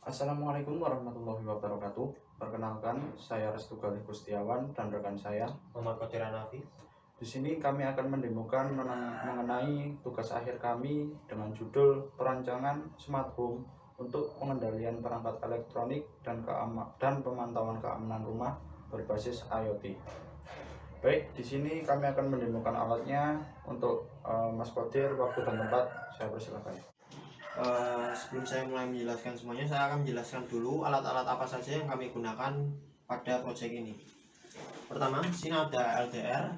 Assalamualaikum warahmatullahi wabarakatuh. Perkenalkan, saya Restu Galih Gustiawan dan rekan saya Muhammad Qadir Hanafi. Di sini kami akan mendemokan mengenai tugas akhir kami dengan judul perancangan smart home untuk pengendalian perangkat elektronik dan pemantauan keamanan rumah berbasis IoT. Baik, di sini kami akan mendemokan alatnya untuk Mas Qadir. Waktu dan tempat saya persilakan. Sebelum saya mulai menjelaskan semuanya, saya akan menjelaskan dulu alat-alat apa saja yang kami gunakan pada proyek ini. Pertama, di sini ada LDR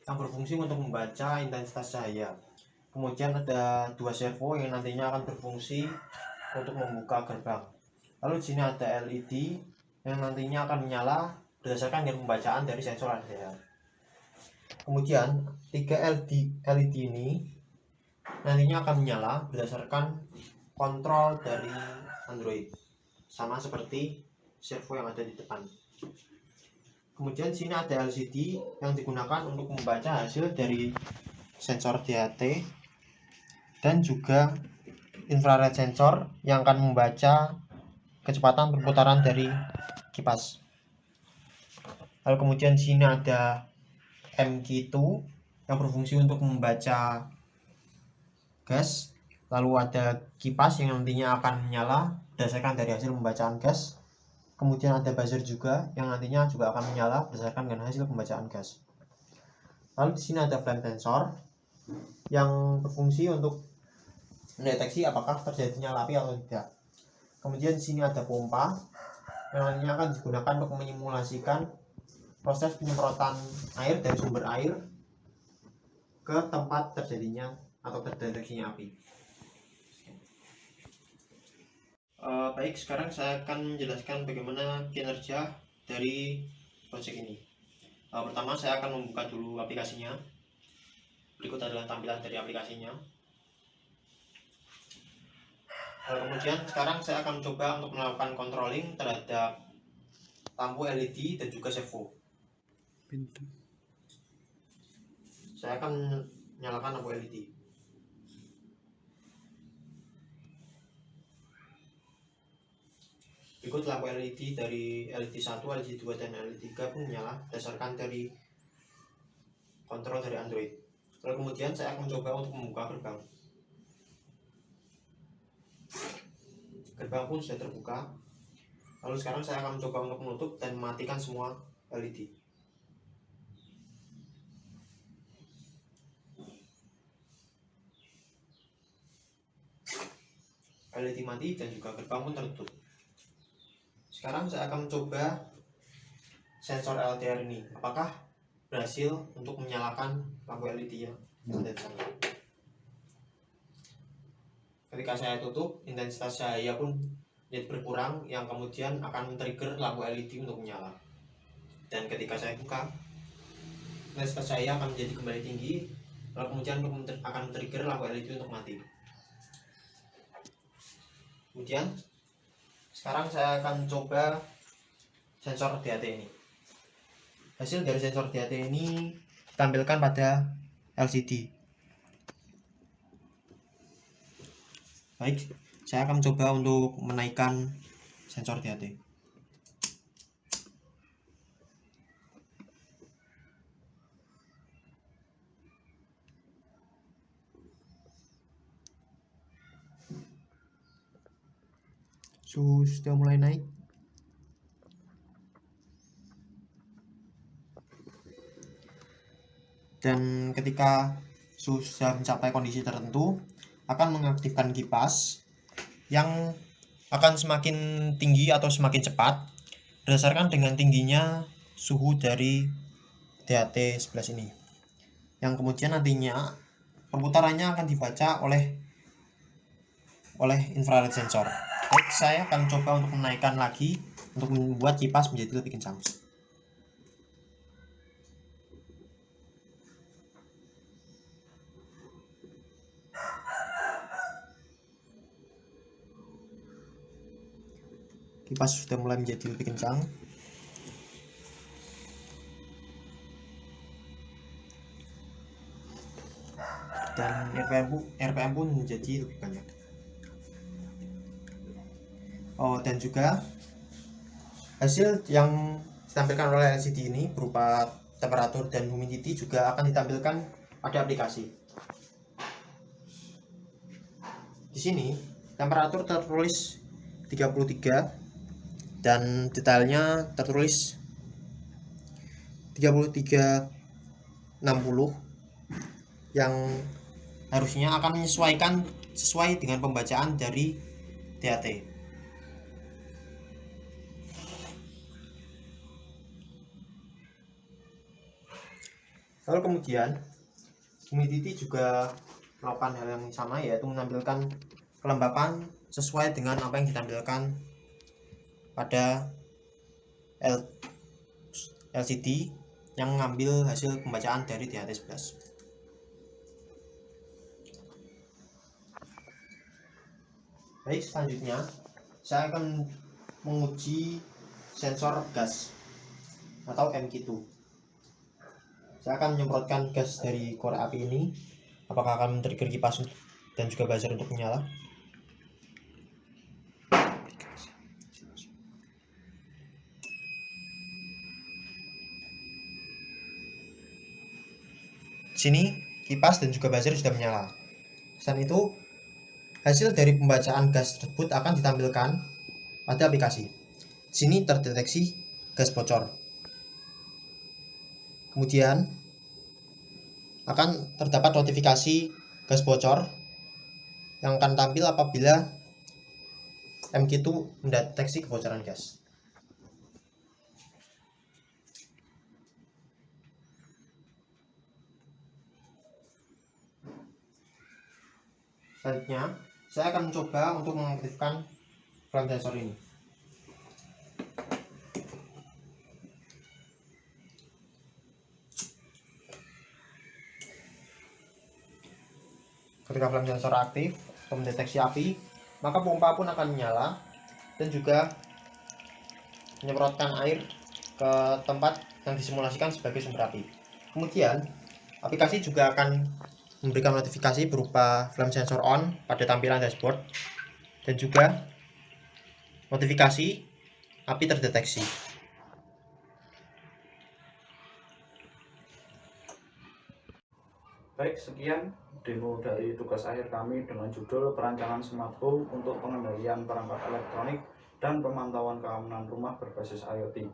yang berfungsi untuk membaca intensitas cahaya. Kemudian ada dua servo yang nantinya akan berfungsi untuk membuka gerbang. Lalu di sini ada LED yang nantinya akan menyala berdasarkan dengan pembacaan dari sensor LDR. Kemudian 3 LED ini nantinya akan menyala berdasarkan kontrol dari Android, sama seperti servo yang ada di depan. Kemudian di sini ada LCD yang digunakan untuk membaca hasil dari sensor DHT dan juga infrared sensor yang akan membaca kecepatan perputaran dari kipas. Lalu kemudian di sini ada MQ2 yang berfungsi untuk membaca gas. Lalu ada kipas yang nantinya akan menyala berdasarkan dari hasil pembacaan gas. Kemudian ada buzzer juga yang nantinya juga akan menyala berdasarkan dengan hasil pembacaan gas. Lalu di sini ada flame sensor yang berfungsi untuk mendeteksi apakah terjadinya api atau tidak. Kemudian di sini ada pompa yang nantinya akan digunakan untuk menyimulasikan proses penyemprotan air dari sumber air ke tempat terjadinya atau terdeteksinya api. Baik, sekarang saya akan menjelaskan bagaimana kinerja dari proyek ini. Pertama, saya akan membuka dulu aplikasinya. Berikut adalah tampilan dari aplikasinya. Kemudian sekarang saya akan coba untuk melakukan controlling terhadap lampu LED dan juga servo. Saya akan menyalakan lampu LED. Berikut lampu LED dari LED 1, LED 2, dan LED 3 pun menyala berdasarkan dari kontrol dari Android. Lalu kemudian saya akan mencoba untuk membuka gerbang. Gerbang pun sudah terbuka. Lalu sekarang saya akan mencoba untuk menutup dan mematikan semua LED. LED mati dan juga gerbang pun tertutup. Sekarang saya akan mencoba sensor LDR ini, apakah berhasil untuk menyalakan lampu LED yang ada di sana. Ketika saya tutup, intensitas cahaya pun menjadi berkurang, yang kemudian akan men-trigger lampu LED untuk menyala. Dan ketika saya buka, intensitas cahaya akan menjadi kembali tinggi, lalu kemudian akan men-trigger lampu LED untuk mati. Kemudian sekarang saya akan coba sensor DHT ini. Hasil dari sensor DHT ini ditampilkan pada LCD. Baik, saya akan mencoba untuk menaikkan sensor DHT. Suhu sudah mulai naik. Dan ketika suhu sudah mencapai kondisi tertentu, akan mengaktifkan kipas yang akan semakin tinggi atau semakin cepat berdasarkan dengan tingginya suhu dari DHT 11 ini, yang kemudian nantinya perputarannya akan dibaca oleh infrared sensor. Baik, saya akan coba untuk menaikkan lagi untuk membuat kipas menjadi lebih kencang. Kipas sudah mulai menjadi lebih kencang. Dan RPM pun menjadi lebih banyak. Dan juga hasil yang ditampilkan oleh LCD ini berupa temperatur dan humidity juga akan ditampilkan pada aplikasi. Di sini temperatur tertulis 33 dan detailnya tertulis 3360 yang harusnya akan menyesuaikan sesuai dengan pembacaan dari DAT. Lalu kemudian humidity juga melakukan hal yang sama, yaitu menampilkan kelembapan sesuai dengan apa yang ditampilkan pada LCD yang mengambil hasil pembacaan dari DAT11. Baik, selanjutnya saya akan menguji sensor gas atau MQ2. Saya akan menyemprotkan gas dari korek api ini. Apakah akan men-trigger kipas dan juga buzzer untuk menyala? Sini kipas dan juga buzzer sudah menyala. Selain itu, hasil dari pembacaan gas tersebut akan ditampilkan pada aplikasi. Sini terdeteksi gas bocor. Kemudian akan terdapat notifikasi gas bocor yang akan tampil apabila MQ2 mendeteksi kebocoran gas. Selanjutnya, saya akan mencoba untuk mengaktifkan flame sensor ini. Ketika flame sensor aktif atau mendeteksi api, maka pompa pun akan menyala dan juga menyemprotkan air ke tempat yang disimulasikan sebagai sumber api. Kemudian, aplikasi juga akan memberikan notifikasi berupa flame sensor on pada tampilan dashboard dan juga notifikasi api terdeteksi. Baik, sekian demo dari tugas akhir kami dengan judul perancangan smart home untuk pengendalian perangkat elektronik dan pemantauan keamanan rumah berbasis IoT.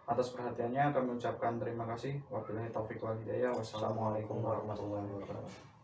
Atas perhatiannya kami ucapkan terima kasih. Wabillahi taufiq wal hidayah. Wassalamualaikum warahmatullahi wabarakatuh.